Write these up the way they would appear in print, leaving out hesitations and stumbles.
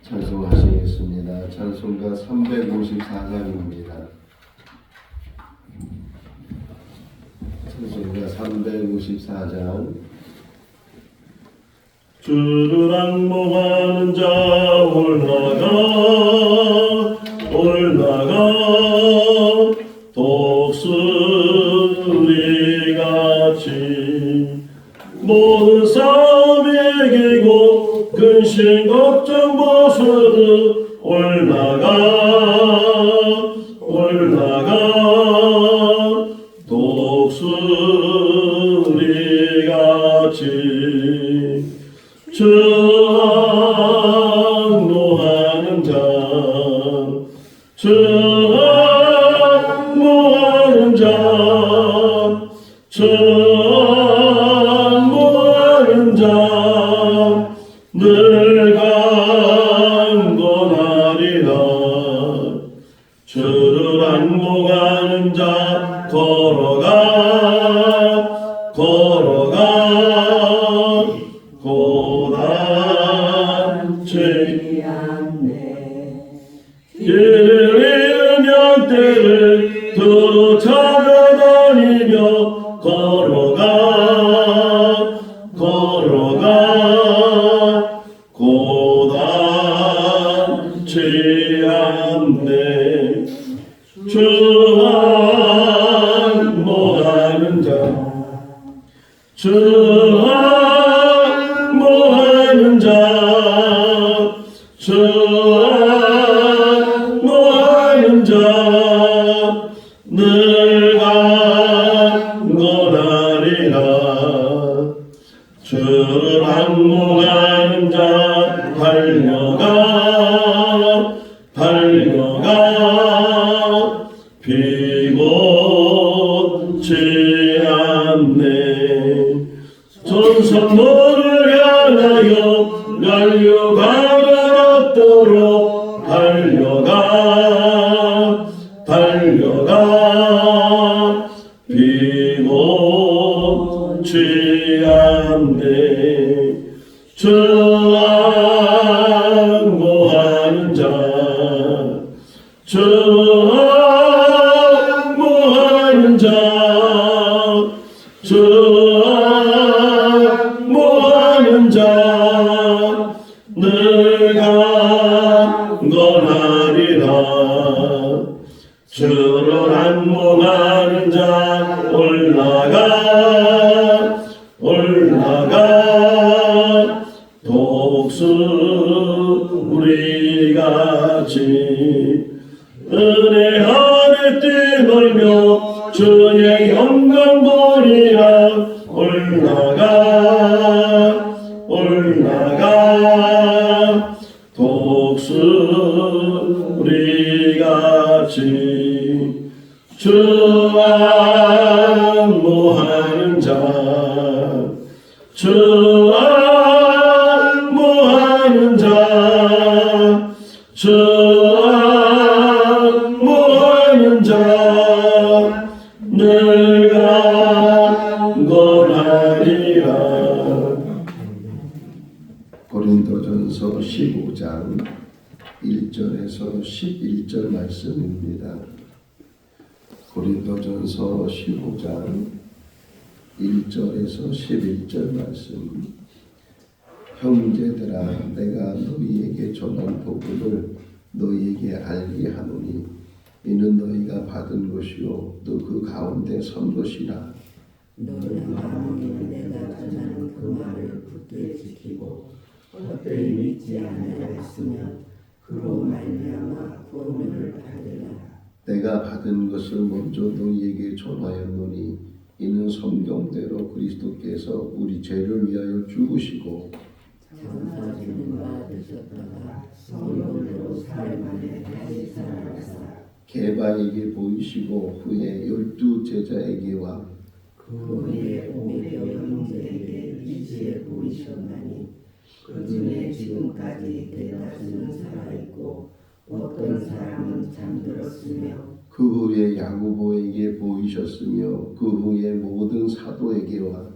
찬송하시겠습니다. 찬송가 354장입니다. 찬송가 354장. 주를 악몽하는 자 올라가 독수리같이 모든 싸움에 이기고 근심 걱정 벗어도 올라가 독수리같이 저항노하는 자 늘 강건하리라. 주를 안목하는 자 걸어가 고단치 길을 잃으면 때를 두루 찾아다니며 걸어가 고단치 않네. 저항노하는 자 늘 강건하리라. 주를 악몽하는 자 달려가 피곤치 않네. 전선모를 향하여 연료가 없도록 달려가 피곤치 않네. 저항노하는 자 늘 강건하리라. 주를 안목하는 자 올라가 독수리같이 은혜 아래 뛰놀며 주의 영광 보리라. 올라가 독수리같이 저항노하는 자 늘 강건하리라. 고린도전서 15장 1절에서 11절 말씀입니다. 고린도전서 15장 1절에서 11절 말씀. 형제들아, 내가 너희에게 전한 복음을 너희에게 알게 하노니 이는 너희가 받은 것이요 또 그 가운데 선 것이라. 너는 마음으로 내가 전하는 그 말을 굳게 지키고 헛되이 믿지 아니하였으면 그로 말미암아 구원을 받으라. 내가 받은 것을 먼저 너희에게 전하였노니 이는 성경대로 그리스도께서 우리 죄를 위하여 죽으시고 장사되는 바 되셨다가 성령으로 살만에 다시 살아나사 게바에게 보이시고 후에 12 제자에게와 그 후에 500여 형제에게 이치에 보이셨나니 그 중에 지금까지 대다수는 살아있고 어떤 사람은 잠들었으며 그 후에 야고보에게 보이셨으며 그 후에 모든 사도에게와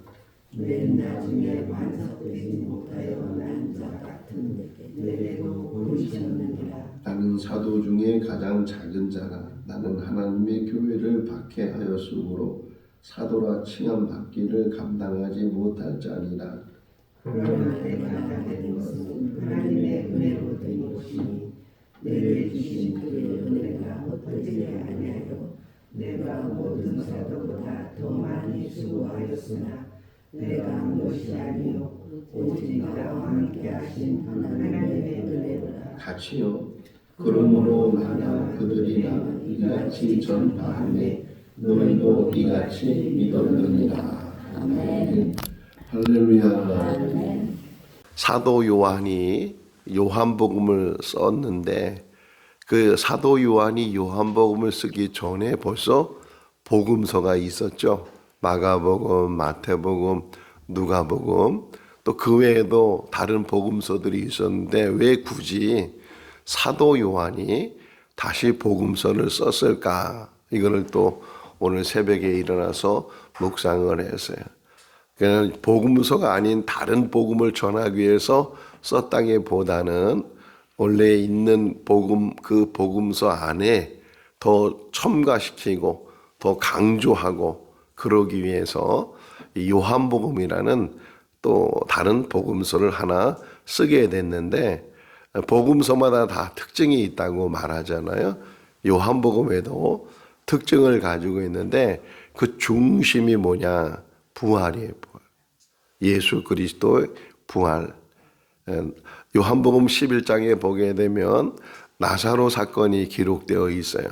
맨 나중에 완성되지 못하여 난 자 같은 내게로 보이셨느니라. 나는 사도 중에 가장 작은 자라. 나는 하나님의 교회를 박해하였으므로 사도라 칭함 받기를 감당하지 못할 자니라. 그러나 내가 하게 된 것은 하나님의 은혜로 된 것이니 내게 주신 그의 은혜가 헛되지 아니하여 내가 모든 사도보다 더 많이 수고하였으나 내가 한 것이 아니요 오직 나와 함께 하신 하나님의 은혜로라. 같이요. 그러므로 나나 그들이나 이같이 전파하매 너희도 이같이 믿었느니라. 아멘. 할렐루야. 사도 요한이 요한복음을 썼는데 그 사도 요한이 요한복음을 쓰기 전에 벌써 복음서가 있었죠. 마가복음, 마태복음, 누가복음, 또 그 외에도 다른 복음서들이 있었는데 왜 굳이 사도 요한이 다시 복음서를 썼을까? 이거를 또 오늘 새벽에 일어나서 묵상을 했어요. 그냥 복음서가 아닌 다른 복음을 전하기 위해서 썼다기보다는 원래 있는 복음, 그 복음서 안에 더 첨가시키고 더 강조하고 그러기 위해서 이 요한복음이라는 또 다른 복음서를 하나 쓰게 됐는데 복음서마다 다 특징이 있다고 말하잖아요. 요한복음에도 특징을 가지고 있는데 그 중심이 뭐냐? 부활이에요. 부활. 예수 그리스도의 부활. 요한복음 11장에 보게 되면 나사로 사건이 기록되어 있어요.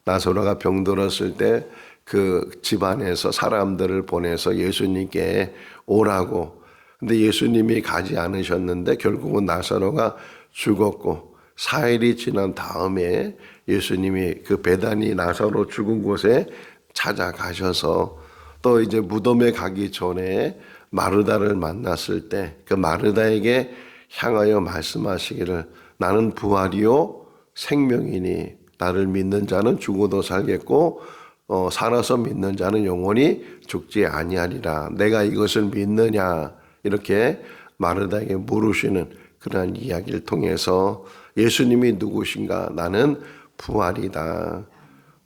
나사로가 병들었을 때 그 집안에서 사람들을 보내서 예수님께 오라고. 근데 예수님이 가지 않으셨는데 결국은 나사로가 죽었고 4일이 지난 다음에 예수님이 그 베다니 나사로 죽은 곳에 찾아가셔서 또 이제 무덤에 가기 전에 마르다를 만났을 때 그 마르다에게 향하여 말씀하시기를 나는 부활이요 생명이니 나를 믿는 자는 죽어도 살겠고 살아서 믿는 자는 영원히 죽지 아니하리라. 내가 이것을 믿느냐 이렇게 마르다에게 물으시는 그러한 이야기를 통해서 예수님이 누구신가? 나는 부활이다.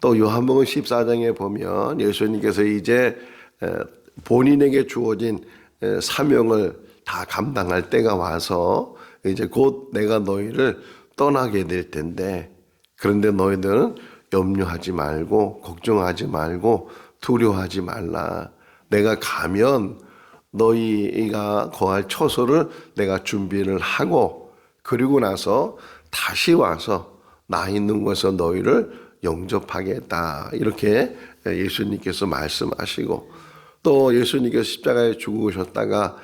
또 요한복음 14장에 보면 예수님께서 이제 본인에게 주어진 사명을 다 감당할 때가 와서 이제 곧 내가 너희를 떠나게 될 텐데 그런데 너희들은 염려하지 말고 걱정하지 말고 두려워하지 말라. 내가 가면 너희가 거할 처소를 내가 준비를 하고 그리고 나서 다시 와서 나 있는 곳에서 너희를 영접하겠다. 이렇게 예수님께서 말씀하시고 또 예수님께서 십자가에 죽으셨다가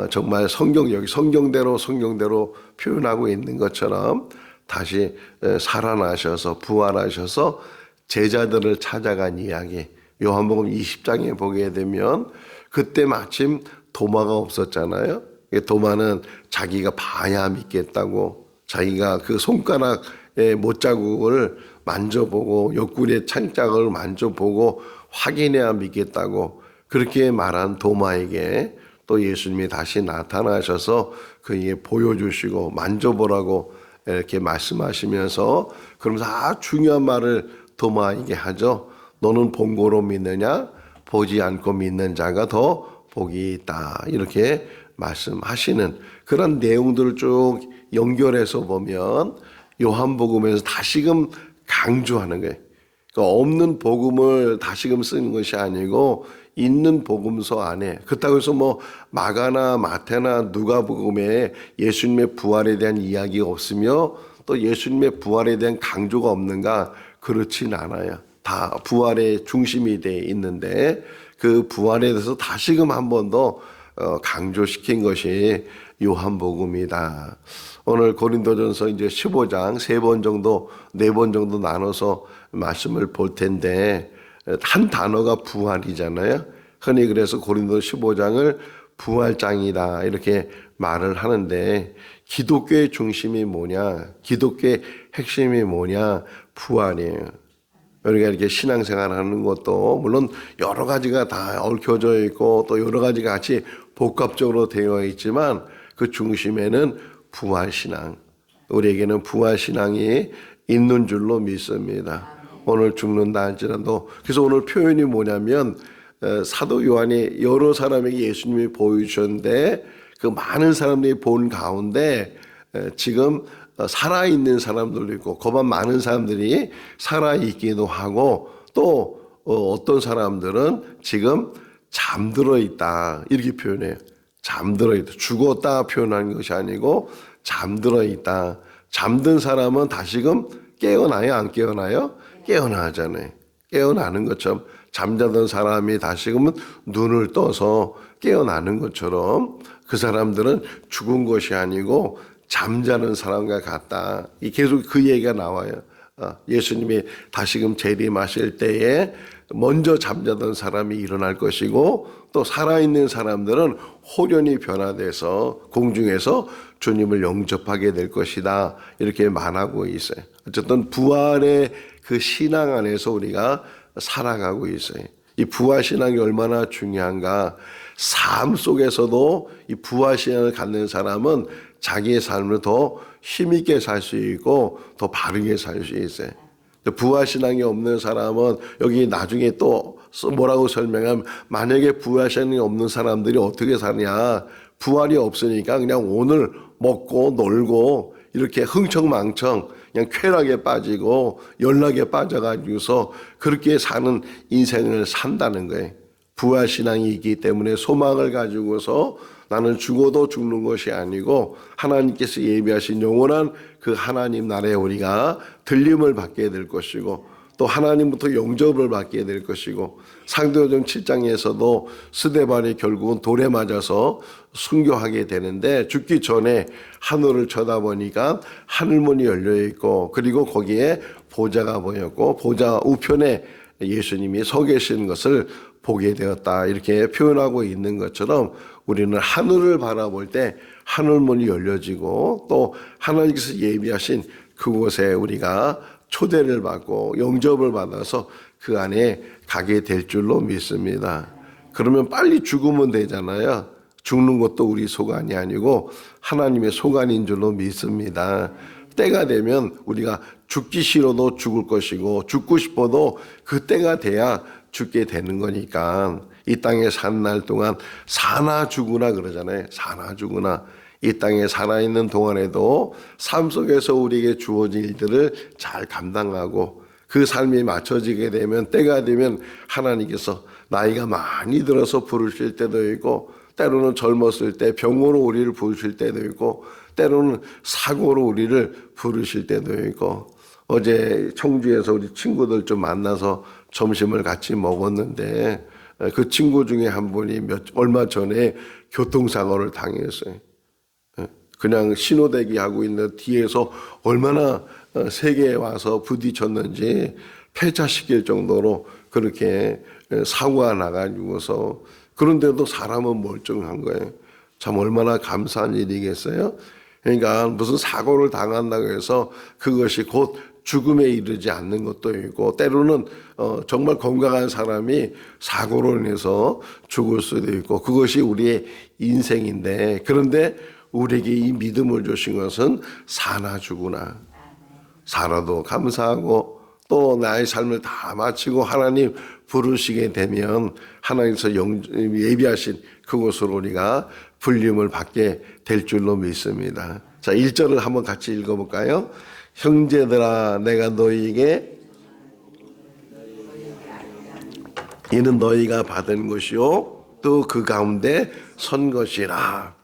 정말 여기 성경대로 표현하고 있는 것처럼 다시 살아나셔서 부활하셔서 제자들을 찾아간 이야기 요한복음 20장에 보게 되면 그때 마침 도마가 없었잖아요. 도마는 자기가 봐야 믿겠다고 자기가 그 손가락의 못자국을 만져보고 옆구리의 창짝을 만져보고 확인해야 믿겠다고 그렇게 말한 도마에게 또 예수님이 다시 나타나셔서 그에게 보여주시고 만져보라고 이렇게 말씀하시면서 그러면서 아주 중요한 말을 도마에게 하죠. 너는 본 거로 믿느냐? 보지 않고 믿는 자가 더 복이 있다. 이렇게 말씀하시는 그런 내용들을 쭉 연결해서 보면 요한복음에서 다시금 강조하는 거예요. 그러니까 없는 복음을 다시금 쓰는 것이 아니고 있는 복음서 안에 그렇다고 해서 뭐 마가나 마태나 누가복음에 예수님의 부활에 대한 이야기가 없으며 또 예수님의 부활에 대한 강조가 없는가? 그렇진 않아요. 다 부활의 중심이 되어 있는데 그 부활에 대해서 다시금 한 번 더 강조시킨 것이 요한복음이다. 오늘 고린도전서 이제 15장 3번 정도 4번 정도 나눠서 말씀을 볼 텐데 한 단어가 부활이잖아요. 흔히 그래서 고린도 15장을 부활장이다 이렇게 말을 하는데 기독교의 중심이 뭐냐? 기독교의 핵심이 뭐냐? 부활이에요. 우리가 이렇게 신앙생활 하는 것도 물론 여러 가지가 다 얽혀져 있고 또 여러 가지가 같이 복합적으로 되어 있지만 그 중심에는 부활신앙, 우리에게는 부활신앙이 있는 줄로 믿습니다. 오늘 죽는다 할지라도. 그래서 오늘 표현이 뭐냐면 사도 요한이 여러 사람에게 예수님이 보여주셨는데 그 많은 사람들이 본 가운데 지금 살아있는 사람들도 있고 그만 많은 사람들이 살아있기도 하고 또 어떤 사람들은 지금 잠들어 있다 이렇게 표현해요. 잠들어 있다. 죽었다 표현하는 것이 아니고 잠들어 있다. 잠든 사람은 다시금 깨어나요? 안 깨어나요? 깨어나잖아요. 깨어나는 것처럼 잠자던 사람이 다시금은 눈을 떠서 깨어나는 것처럼 그 사람들은 죽은 것이 아니고 잠자는 사람과 같다. 계속 그 얘기가 나와요. 예수님이 다시금 재림하실 때에 먼저 잠자던 사람이 일어날 것이고 또 살아있는 사람들은 호련히 변화돼서 공중에서 주님을 영접하게 될 것이다. 이렇게 말하고 있어요. 어쨌든 부활의 그 신앙 안에서 우리가 살아가고 있어요. 이 부활신앙이 얼마나 중요한가. 삶 속에서도 이 부활신앙을 갖는 사람은 자기의 삶을 더 힘있게 살 수 있고 더 바르게 살 수 있어요. 부활신앙이 없는 사람은 여기 나중에 또 뭐라고 설명하면 만약에 부활신앙이 없는 사람들이 어떻게 사냐. 부활이 없으니까 그냥 오늘 먹고 놀고 이렇게 흥청망청 그냥 쾌락에 빠지고 연락에 빠져가지고서 그렇게 사는 인생을 산다는 거예요. 부활신앙이 있기 때문에 소망을 가지고서 나는 죽어도 죽는 것이 아니고 하나님께서 예비하신 영원한 그 하나님 나라에 우리가 들림을 받게 될 것이고 또 하나님부터 영접을 받게 될 것이고 사도행전 7장에서도 스데반이 결국은 돌에 맞아서 순교하게 되는데 죽기 전에 하늘을 쳐다보니까 하늘문이 열려 있고 그리고 거기에 보좌가 보였고 보좌 우편에 예수님이 서 계시는 것을 보게 되었다. 이렇게 표현하고 있는 것처럼 우리는 하늘을 바라볼 때 하늘문이 열려지고 또 하나님께서 예비하신 그곳에 우리가 초대를 받고 영접을 받아서 그 안에 가게 될 줄로 믿습니다. 그러면 빨리 죽으면 되잖아요. 죽는 것도 우리 소관이 아니고 하나님의 소관인 줄로 믿습니다. 때가 되면 우리가 죽기 싫어도 죽을 것이고 죽고 싶어도 그 때가 돼야 죽게 되는 거니까 이 땅에 산 날 동안 사나 죽으나 그러잖아요. 사나 죽으나 이 땅에 살아있는 동안에도 삶 속에서 우리에게 주어진 일들을 잘 감당하고 그 삶이 맞춰지게 되면 때가 되면 하나님께서 나이가 많이 들어서 부르실 때도 있고 때로는 젊었을 때 병으로 우리를 부르실 때도 있고 때로는 사고로 우리를 부르실 때도 있고 어제 청주에서 우리 친구들 좀 만나서 점심을 같이 먹었는데 그 친구 중에 한 분이 얼마 전에 교통사고를 당했어요. 그냥 신호대기 하고 있는 뒤에서 얼마나 세게 와서 부딪혔는지 폐차시킬 정도로 그렇게 사고가 나가지고서 그런데도 사람은 멀쩡한 거예요. 참 얼마나 감사한 일이겠어요. 그러니까 무슨 사고를 당한다고 해서 그것이 곧 죽음에 이르지 않는 것도 있고 때로는 정말 건강한 사람이 사고로 인해서 죽을 수도 있고 그것이 우리의 인생인데 그런데 우리에게 이 믿음을 주신 것은 사나 죽으나 살아도 감사하고 또 나의 삶을 다 마치고 하나님 부르시게 되면 하나님께서 예비하신 그곳으로 우리가 불림을 받게 될 줄로 믿습니다. 자, 1절을 한번 같이 읽어볼까요? 형제들아 내가 너희에게 이는 너희가 받은 것이요 또 그 가운데 선 것이라.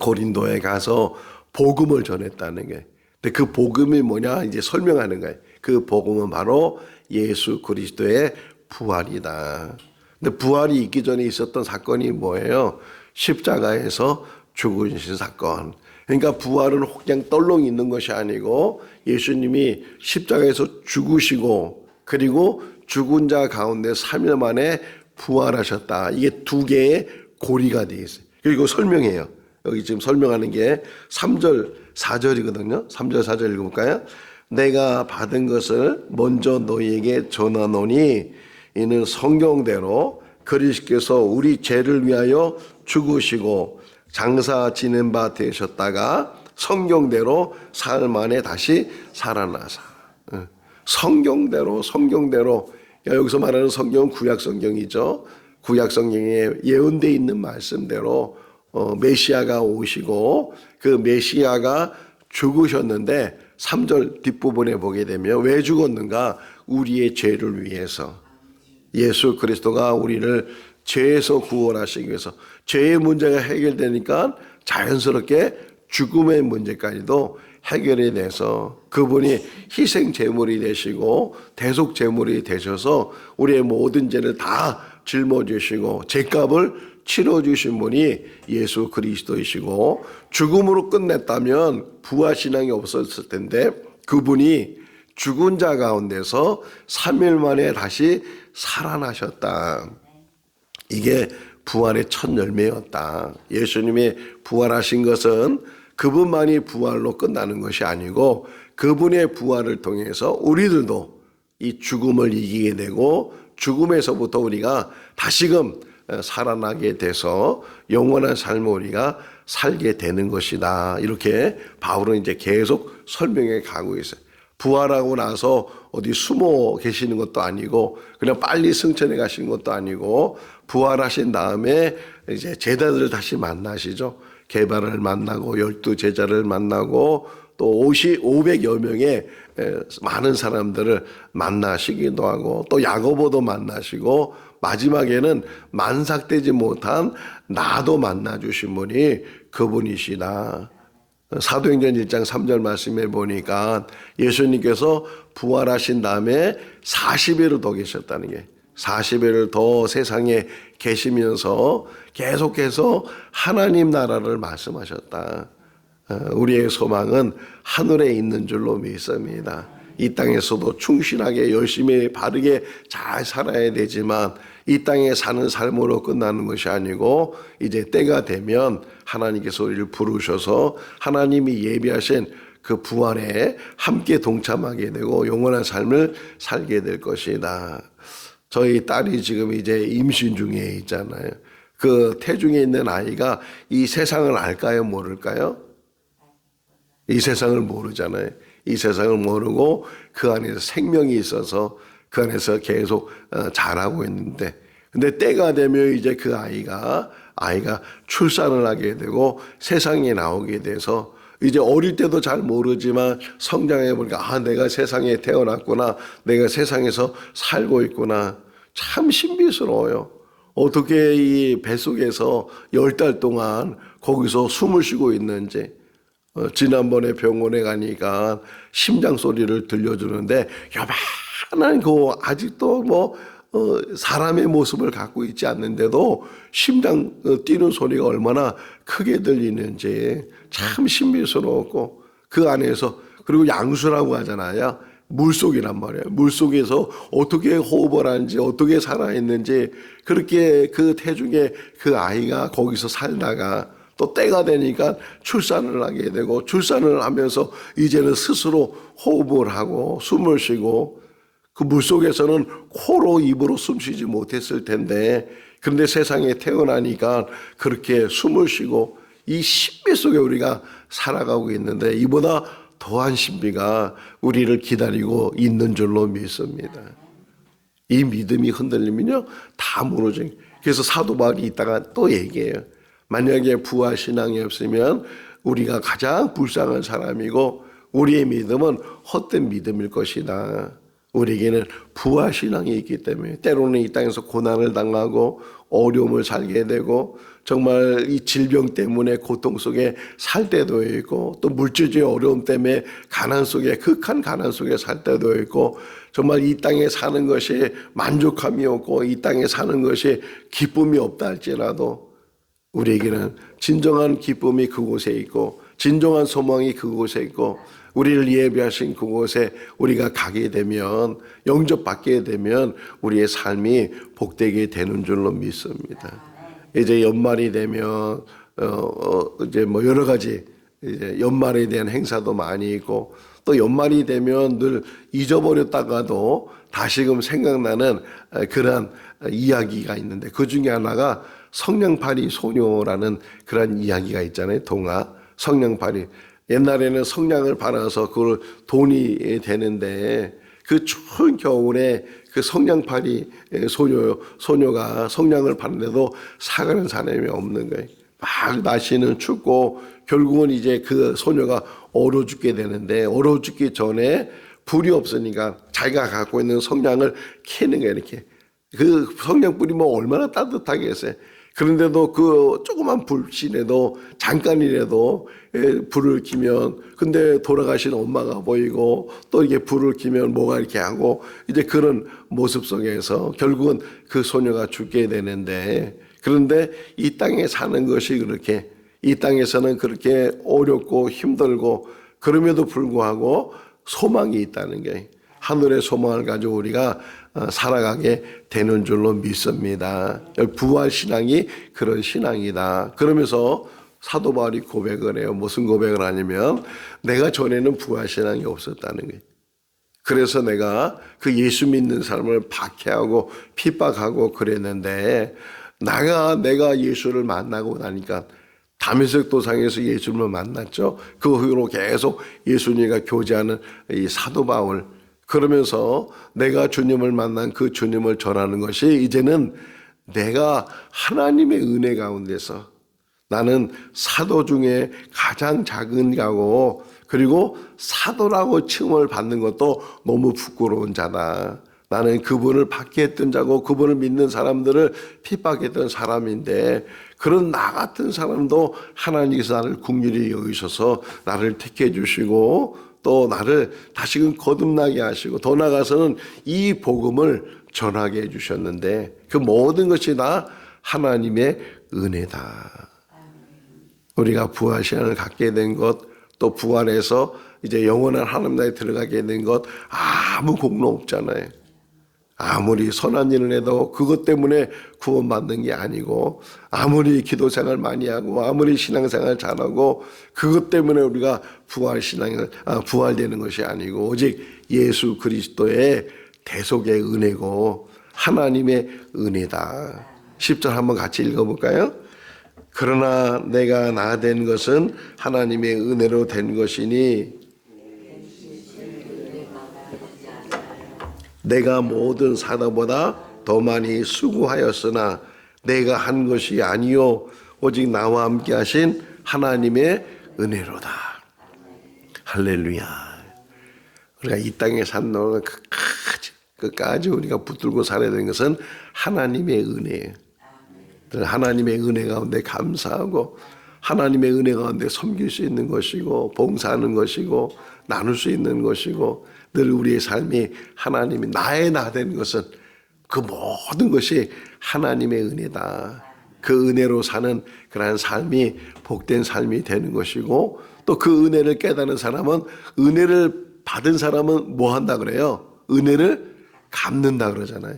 고린도에 가서 복음을 전했다는 게. 근데 그 복음이 뭐냐 이제 설명하는 거예요. 그 복음은 바로 예수 그리스도의 부활이다. 근데 부활이 있기 전에 있었던 사건이 뭐예요? 십자가에서 죽으신 사건. 그러니까 부활은 그냥 떨렁 있는 것이 아니고 예수님이 십자가에서 죽으시고 그리고 죽은 자 가운데 3일 만에 부활하셨다. 이게 두 개의 고리가 되어 있어요. 그리고 설명해요. 여기 지금 설명하는 게 3절 4절이거든요. 3절 4절 읽어볼까요? 내가 받은 것을 먼저 너희에게 전하노니 이는 성경대로 그리스도께서 우리 죄를 위하여 죽으시고 장사 지낸 바 되셨다가 성경대로 사흘 만에 다시 살아나사. 성경대로 여기서 말하는 성경은 구약 성경이죠. 구약 성경에 예언되어 있는 말씀대로 메시아가 오시고 그 메시아가 죽으셨는데 3절 뒷부분에 보게 되면 왜 죽었는가? 우리의 죄를 위해서. 예수 그리스도가 우리를 죄에서 구원하시기 위해서. 죄의 문제가 해결되니까 자연스럽게 죽음의 문제까지도 해결이 돼서 그분이 희생 제물이 되시고 대속 제물이 되셔서 우리의 모든 죄를 다 짊어지시고 죄값을 치러주신 분이 예수 그리스도이시고, 죽음으로 끝냈다면 부활신앙이 없었을 텐데 그분이 죽은 자 가운데서 3일 만에 다시 살아나셨다. 이게 부활의 첫 열매였다. 예수님이 부활하신 것은 그분만이 부활로 끝나는 것이 아니고 그분의 부활을 통해서 우리들도 이 죽음을 이기게 되고 죽음에서부터 우리가 다시금 살아나게 돼서 영원한 삶을 우리가 살게 되는 것이다. 이렇게 바울은 이제 계속 설명해 가고 있어요. 부활하고 나서 어디 숨어 계시는 것도 아니고 그냥 빨리 승천해 가시는 것도 아니고 부활하신 다음에 이제 제자들을 다시 만나시죠. 게바를 만나고 12제자를 만나고 또 500여 명의 많은 사람들을 만나시기도 하고 또 야고보도 만나시고 마지막에는 만삭되지 못한 나도 만나주신 분이 그분이시다. 사도행전 1장 3절 말씀에 보니까 예수님께서 부활하신 다음에 40일을 더 계셨다는 게 40일을 더 세상에 계시면서 계속해서 하나님 나라를 말씀하셨다. 우리의 소망은 하늘에 있는 줄로 믿습니다. 이 땅에서도 충실하게 열심히 바르게 잘 살아야 되지만 이 땅에 사는 삶으로 끝나는 것이 아니고 이제 때가 되면 하나님께서 우리를 부르셔서 하나님이 예비하신 그 부활에 함께 동참하게 되고 영원한 삶을 살게 될 것이다. 저희 딸이 지금 이제 임신 중에 있잖아요. 그 태중에 있는 아이가 이 세상을 알까요? 모를까요? 이 세상을 모르잖아요. 이 세상을 모르고 그 안에서 생명이 있어서 그 안에서 계속 자라고 있는데, 근데 때가 되면 이제 그 아이가 출산을 하게 되고 세상에 나오게 돼서 이제 어릴 때도 잘 모르지만 성장해 보니까 내가 세상에 태어났구나, 내가 세상에서 살고 있구나. 참 신비스러워요. 어떻게 이 뱃속에서 10달 동안 거기서 숨을 쉬고 있는지. 지난번에 병원에 가니까 심장 소리를 들려주는데 요만한 아직도 사람의 모습을 갖고 있지 않는데도 심장 뛰는 소리가 얼마나 크게 들리는지 참 신비스러웠고, 그 안에서 그리고 양수라고 하잖아요. 물속이란 말이에요. 물속에서 어떻게 호흡을 하는지 어떻게 살아있는지, 그렇게 그 태중에 그 아이가 거기서 살다가 또 때가 되니까 출산을 하게 되고, 출산을 하면서 이제는 스스로 호흡을 하고 숨을 쉬고, 그 물속에서는 코로 입으로 숨 쉬지 못했을 텐데 그런데 세상에 태어나니까 그렇게 숨을 쉬고 이 신비 속에 우리가 살아가고 있는데 이보다 더한 신비가 우리를 기다리고 있는 줄로 믿습니다. 이 믿음이 흔들리면요 다 무너져요. 그래서 사도 바울이 이따가 또 얘기해요. 만약에 부활 신앙이 없으면 우리가 가장 불쌍한 사람이고 우리의 믿음은 헛된 믿음일 것이다. 우리에게는 부활 신앙이 있기 때문에 때로는 이 땅에서 고난을 당하고 어려움을 살게 되고 정말 이 질병 때문에 고통 속에 살 때도 있고 또 물질적인 어려움 때문에 가난 속에 극한 가난 속에 살 때도 있고 정말 이 땅에 사는 것이 만족함이 없고 이 땅에 사는 것이 기쁨이 없다 할지라도 우리에게는 진정한 기쁨이 그곳에 있고 진정한 소망이 그곳에 있고 우리를 예비하신 그곳에 우리가 가게 되면 영접받게 되면 우리의 삶이 복되게 되는 줄로 믿습니다. 이제 연말이 되면 이제 여러 가지 이제 연말에 대한 행사도 많이 있고 또 연말이 되면 늘 잊어버렸다가도 다시금 생각나는 그런 이야기가 있는데 그 중에 하나가 성냥팔이 소녀라는 그런 이야기가 있잖아요. 동화 성냥팔이. 옛날에는 성냥을 팔아서 그걸 돈이 되는데 그 추운 겨울에 그 성냥팔이 소녀가 성냥을 파는데도 사가는 사람이 없는 거예요. 막 날씨는 춥고 결국은 이제 그 소녀가 얼어 죽게 되는데 얼어 죽기 전에 불이 없으니까 자기가 갖고 있는 성냥을 캐는 거예요. 이렇게 그 성냥불이 뭐 얼마나 따뜻하겠어요. 그런데도 그 조그만 불씨라도 잠깐이라도 불을 켜면 근데 돌아가신 엄마가 보이고 또 이게 불을 켜면 뭐가 이렇게 하고 이제 그런 모습 속에서 결국은 그 소녀가 죽게 되는데 그런데 이 땅에 사는 것이 그렇게 이 땅에서는 그렇게 어렵고 힘들고 그럼에도 불구하고 소망이 있다는 게 하늘의 소망을 가지고 우리가 살아가게 되는 줄로 믿습니다. 부활 신앙이 그런 신앙이다. 그러면서 사도 바울이 고백을 해요. 무슨 고백을 하냐면 내가 전에는 부활 신앙이 없었다는 거예요. 그래서 내가 그 예수 믿는 사람을 박해하고 핍박하고 그랬는데 내가 예수를 만나고 나니까 다메섹 도상에서 예수님을 만났죠. 그 후로 계속 예수님과 교제하는 이 사도 바울. 그러면서 내가 주님을 만난 그 주님을 전하는 것이 이제는 내가 하나님의 은혜 가운데서 나는 사도 중에 가장 작은 자고 그리고 사도라고 칭을 받는 것도 너무 부끄러운 자다. 나는 그분을 박해했던 자고 그분을 믿는 사람들을 핍박했던 사람인데 그런 나 같은 사람도 하나님께서 나를 긍휼히 여기셔서 나를 택해 주시고 또 나를 다시금 거듭나게 하시고 더 나아가서는 이 복음을 전하게 해주셨는데 그 모든 것이 다 하나님의 은혜다. 우리가 부활 신앙을 갖게 된 것, 또 부활해서 이제 영원한 하나님 나라에 들어가게 된 것 아무 공로 없잖아요. 아무리 선한 일을 해도 그것 때문에 구원받는 게 아니고 아무리 기도 생활 많이 하고 아무리 신앙생활 잘하고 그것 때문에 우리가 부활되는 것이 아니고 오직 예수 그리스도의 대속의 은혜고 하나님의 은혜다. 10절 한번 같이 읽어볼까요? 그러나 내가 나 된 것은 하나님의 은혜로 된 것이니 내가 모든 사도보다 더 많이 수고하였으나 내가 한 것이 아니요 오직 나와 함께 하신 하나님의 은혜로다. 할렐루야. 우리가 이 땅에 산 동안 끝까지 우리가 붙들고 살아야 되는 것은 하나님의 은혜예요. 하나님의 은혜 가운데 감사하고 하나님의 은혜 가운데 섬길 수 있는 것이고 봉사하는 것이고 나눌 수 있는 것이고 늘 우리의 삶이 하나님이 나의 나 된 것은 그 모든 것이 하나님의 은혜다. 그 은혜로 사는 그러한 삶이 복된 삶이 되는 것이고 또 그 은혜를 깨닫는 사람은 은혜를 받은 사람은 뭐 한다 그래요? 은혜를 갚는다 그러잖아요.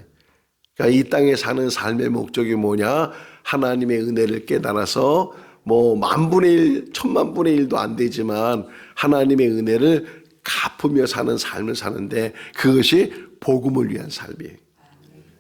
그러니까 이 땅에 사는 삶의 목적이 뭐냐? 하나님의 은혜를 깨달아서 뭐 만분의 일, 천만분의 일도 안 되지만 하나님의 은혜를 갚으며 사는 삶을 사는데 그것이 복음을 위한 삶이에요.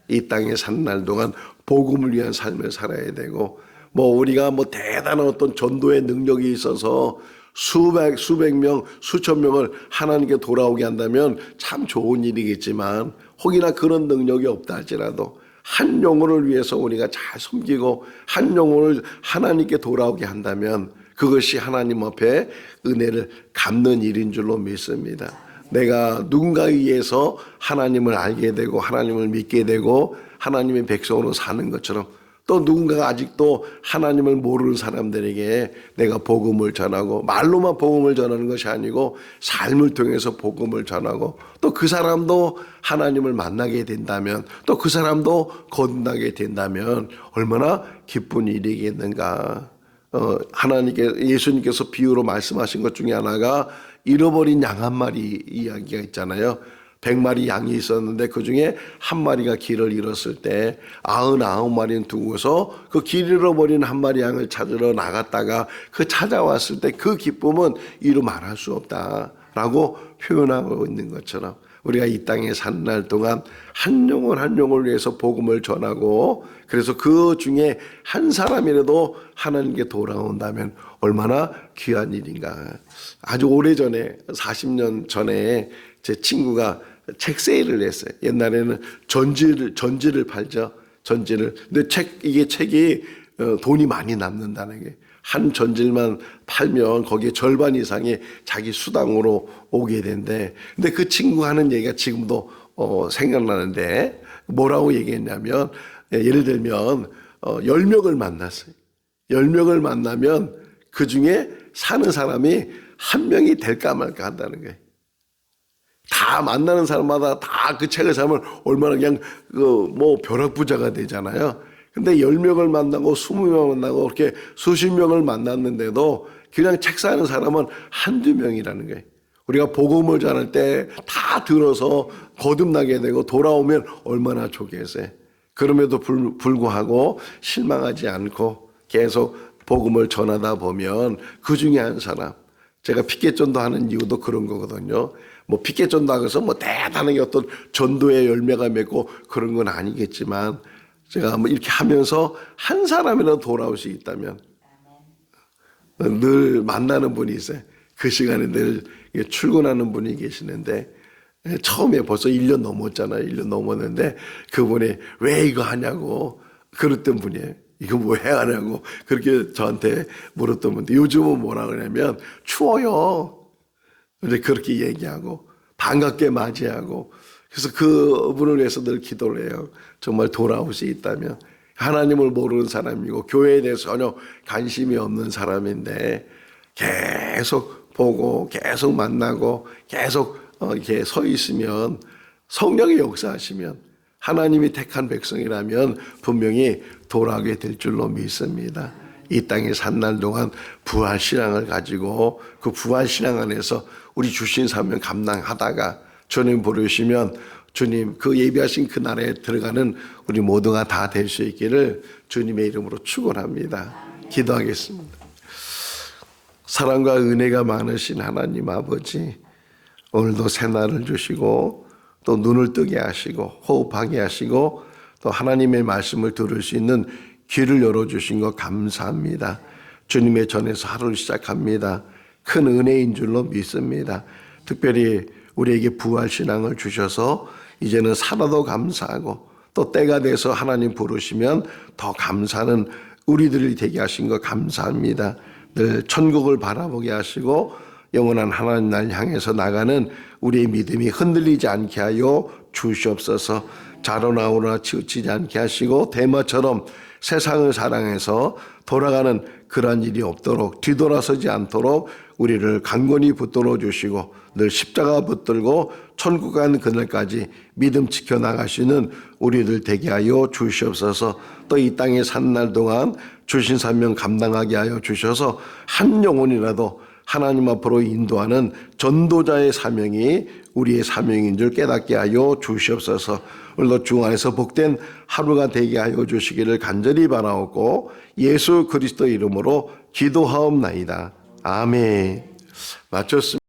이 땅에 사는 날 동안 복음을 위한 삶을 살아야 되고 뭐 우리가 뭐 대단한 어떤 전도의 능력이 있어서 수백 명, 수천 명을 하나님께 돌아오게 한다면 참 좋은 일이겠지만 혹이나 그런 능력이 없다 할지라도 한 영혼을 위해서 우리가 잘 섬기고 한 영혼을 하나님께 돌아오게 한다면 그것이 하나님 앞에 은혜를 갚는 일인 줄로 믿습니다. 내가 누군가에 의해서 하나님을 알게 되고 하나님을 믿게 되고 하나님의 백성으로 사는 것처럼 또 누군가가 아직도 하나님을 모르는 사람들에게 내가 복음을 전하고 말로만 복음을 전하는 것이 아니고 삶을 통해서 복음을 전하고 또 그 사람도 하나님을 만나게 된다면 또 그 사람도 거듭나게 된다면 얼마나 기쁜 일이겠는가. 예수님께서 비유로 말씀하신 것 중에 하나가 잃어버린 양 한 마리 이야기가 있잖아요. 100마리 양이 있었는데 그 중에 한 마리가 길을 잃었을 때 99마리는 두고서 그 길 잃어버린 한 마리 양을 찾으러 나갔다가 그 찾아왔을 때 그 기쁨은 이루 말할 수 없다 라고 표현하고 있는 것처럼 우리가 이 땅에 사는 날 동안 한 영혼 한 영혼을 위해서 복음을 전하고 그래서 그 중에 한 사람이라도 하나님께 돌아온다면 얼마나 귀한 일인가. 아주 오래전에 40년 전에 제 친구가 책 세일을 했어요. 옛날에는 전지를 팔죠. 전지를. 근데 이게 책이 돈이 많이 남는다는 게. 한 전질만 팔면 거기에 절반 이상이 자기 수당으로 오게 된대. 근데 그 친구 하는 얘기가 지금도 생각나는데 뭐라고 얘기했냐면 예를 들면 10명을 만났어요. 10명을 만나면 그 중에 사는 사람이 한 명이 될까 말까 한다는 거예요. 다 만나는 사람마다 다 그 책을 사면 얼마나 그냥 벼락부자가 되잖아요. 근데 10명을 만나고 20명 만나고 그렇게 수십 명을 만났는데도 그냥 책 사는 사람은 한두 명이라는 거예요. 우리가 복음을 전할 때 다 들어서 거듭나게 되고 돌아오면 얼마나 좋겠어요. 그럼에도 불구하고 실망하지 않고 계속 복음을 전하다 보면 그 중에 한 사람, 제가 피켓전도 하는 이유도 그런 거거든요. 뭐 피켓전도 하면서 뭐 대단하게 어떤 전도의 열매가 맺고 그런 건 아니겠지만 제가 뭐 이렇게 하면서 한 사람이라도 돌아올 수 있다면 늘 만나는 분이 있어요. 그 시간에 늘 출근하는 분이 계시는데 처음에 벌써 1년 넘었잖아요. 1년 넘었는데 그분이 왜 이거 하냐고 그랬던 분이에요. 이거 뭐 해야 하냐고 그렇게 저한테 물었던 분인데 요즘은 뭐라 그러냐면 추워요. 이제 그렇게 얘기하고 반갑게 맞이하고 그래서 그분을 위해서 늘 기도를 해요. 정말 돌아올 수 있다면 하나님을 모르는 사람이고 교회에 대해서 전혀 관심이 없는 사람인데 계속 보고 계속 만나고 계속 이렇게 서 있으면 성령이 역사하시면 하나님이 택한 백성이라면 분명히 돌아오게 될 줄로 믿습니다. 이 땅에 산 날 동안 부활신앙을 가지고 그 부활신앙 안에서 우리 주신 사명 감당하다가 주님 부르시면 주님 그 예비하신 그 날에 들어가는 우리 모두가 다 될 수 있기를 주님의 이름으로 축원합니다. 기도하겠습니다. 사랑과 은혜가 많으신 하나님 아버지, 오늘도 새날을 주시고 또 눈을 뜨게 하시고 호흡하게 하시고 또 하나님의 말씀을 들을 수 있는 귀를 열어주신 것 감사합니다. 주님의 전에서 하루를 시작합니다. 큰 은혜인 줄로 믿습니다. 특별히 우리에게 부활신앙을 주셔서 이제는 살아도 감사하고 또 때가 돼서 하나님 부르시면 더 감사하는 우리들이 되게 하신 것 감사합니다. 늘 천국을 바라보게 하시고 영원한 하나님 날 향해서 나가는 우리의 믿음이 흔들리지 않게 하여 주시옵소서. 자로나오나 치우치지 않게 하시고 대마처럼 세상을 사랑해서 돌아가는 그러한 일이 없도록 뒤돌아서지 않도록 우리를 강건히 붙들어 주시고 늘 십자가 붙들고 천국 가는 그날까지 믿음 지켜나가시는 우리들 되게 하여 주시옵소서. 또 이 땅에 산 날 동안 주신 사명 감당하게 하여 주셔서 한 영혼이라도 하나님 앞으로 인도하는 전도자의 사명이 우리의 사명인 줄 깨닫게 하여 주시옵소서. 오늘도 주 안에서 복된 하루가 되게 하여 주시기를 간절히 바라옵고 예수 그리스도 이름으로 기도하옵나이다. 아멘. 마쳤습니다.